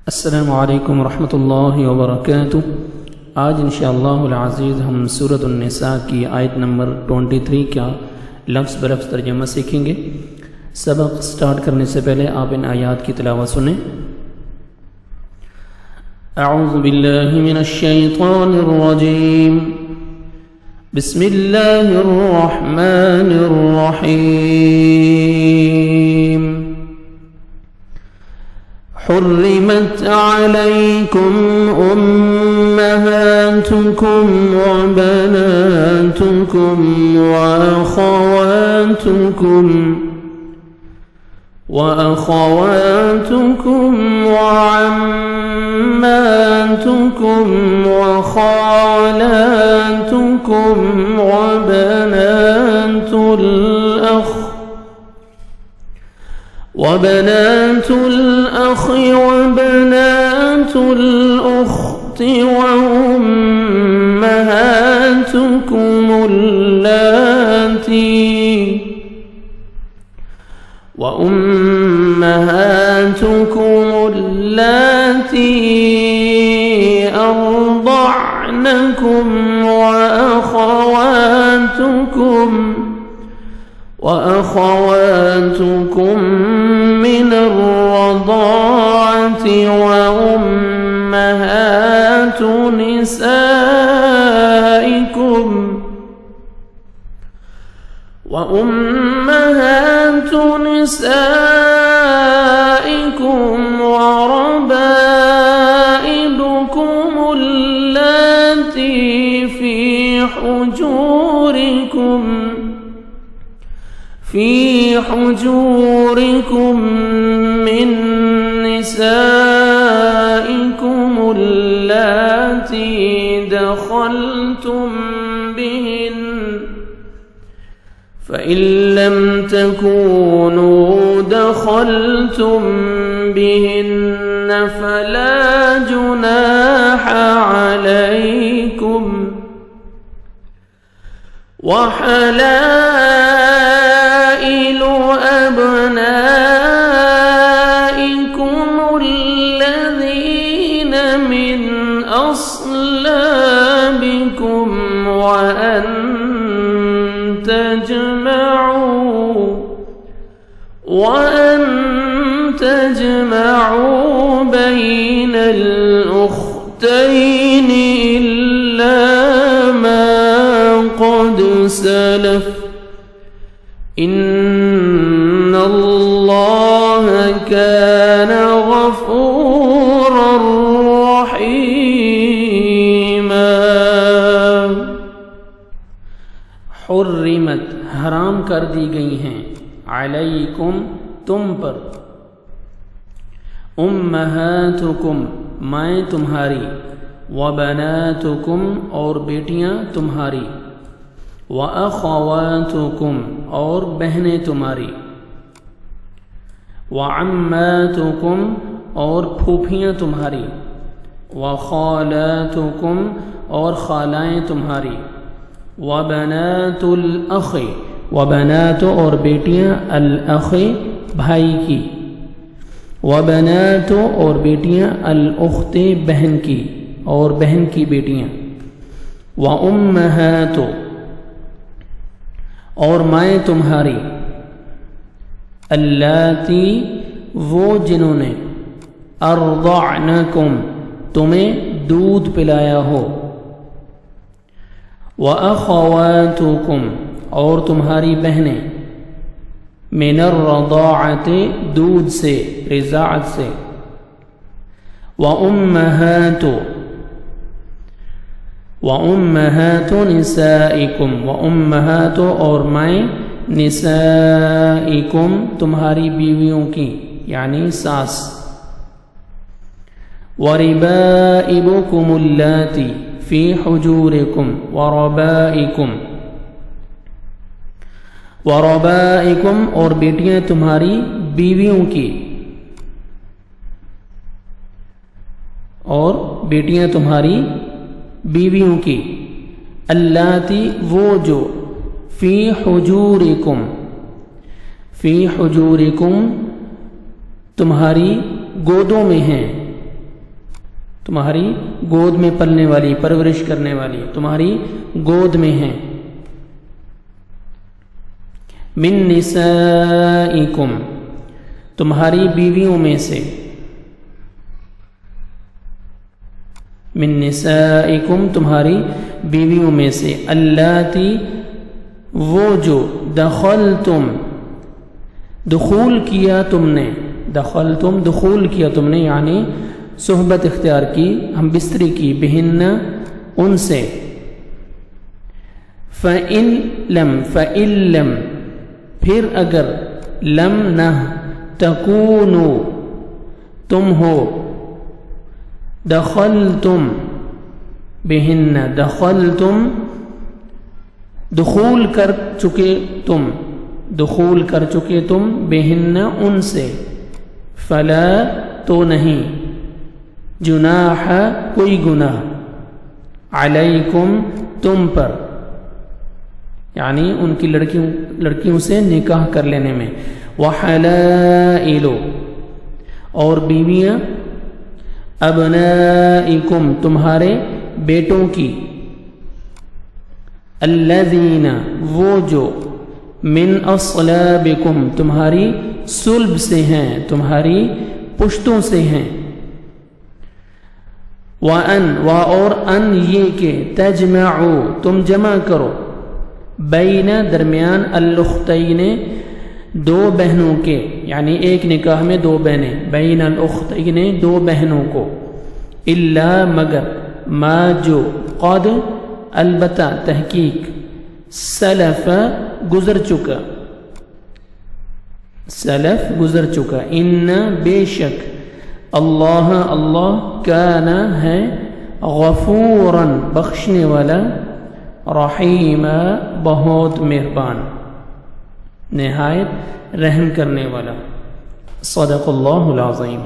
السلام علیکم ورحمۃ اللہ وبرکاتہ۔ آج انشاءاللہ العزیز ہم سورۃ النساء کی آیت نمبر 23 کا لفظ بلفظ ترجمہ سیکھیں گے۔ سبق سٹارٹ کرنے سے پہلے آپ ان آیات کی تلاوت سنیں۔ اعوذ باللہ من الشیطان الرجیم، بسم اللہ الرحمن الرحیم۔ حرمت علیکم امہاتکم وبناتکم واخواتکم وعماتکم وخالاتکم وبنات الأخ وبنات الأخت وأمهاتكم اللاتي أرضعنكم وأخواتكم من الرضاعة وأمهات نسائكم وربائبكم اللاتي في حجوركم من نسائكم اللاتي دخلتم بهن، فإن لم تكونوا دخلتم بهن فلا جناح عليكم، وحلائل أبنائكم الذين من أصلابكم وأن تجمعوا بين الأختين إلا ما قد سلف، إن الله كان غفورا رحيما۔ حرمت حرام کر دی گئی ہیں، علیکم تم پر، امہاتکم مائیں تمہاری، وبناتکم اور بیٹیاں تمہاری، واخواتکم اور بہنیں تمہاری، وعماتکم اور پھوپھیاں تمہاری، وخالاتکم اور خالائیں تمہاری، وبنات الاخ وبنات اور بیٹیاں الاخ بھائی کی، وبنات اور بیٹیاں الاخت بہن کی اور بہن کی بیٹیاں، وامہات اور مائیں تمہاری، اللاتی وہ جنہوں نے، ارضعنکم تمہیں دودھ پلایا ہو، واخواتکم اور تمہاری بہنیں، من الرضاعت دودھ سے، رضاعت سے، وامہات نسائکم وامہات اور مائیں نسائکم تمہاری بیویوں کی یعنی ساس، وربائبکم اللاتی فی حجورکم وربائکم اور بیٹیاں تمہاری بیویوں کی، اور بیٹیاں تمہاری بیویوں کی، اللاتی وہ جو، فی حجورکم تمہاری گودوں میں ہیں، تمہاری گود میں پلنے والی، پرورش کرنے والی، تمہاری گود میں ہیں. من نسائکم، تمہاری بیویوں میں سے. من نسائکم، تمہاری بیویوں میں سے. اللاتی، وہ جو دخلتم، دخول کیا تم نے. دخلتم، دخول کیا تم نے، یعنی صحبت اختیار کی، ہم بستری کی. بہن، ان سے. فَإِن لَم، پھر اگر. لم نہ، تکونو، تم ہو. دخلتم بہن، دخلتم، دخول کر چکے تم، دخول کر چکے تم. بہن، ان سے. فلا، تو نہیں. جناح، کوئی گناہ. علیکم، تم پر، یعنی ان کی لڑکیوں سے نکاح کر لینے میں. وحلائل، اور بیویاں. ابنائکم، تمہارے بیٹوں کی. الذین، وہ جو. من اصلابکم، تمہاری صلب سے ہیں، تمہاری پشتوں سے ہیں. اور ان، یہ کہ. تجمعوا، تم جمع کرو. بین، درمیان. الاختین، دو بہنوں کے، یعنی ایک نکاح میں دو بہنیں. بین الاختین، دو بہنوں کو. الا، مگر. ما، جو. قد، البتہ، تحقیق. سلف، گزر چکا. سلف، گزر چکا. ان، بے شک. اللہ، اللہ. کان، ہے. غفورا، بخشنے والا. رحیم، بہت مہربان، نہایت رحم کرنے والا. صدق اللہ العظیم.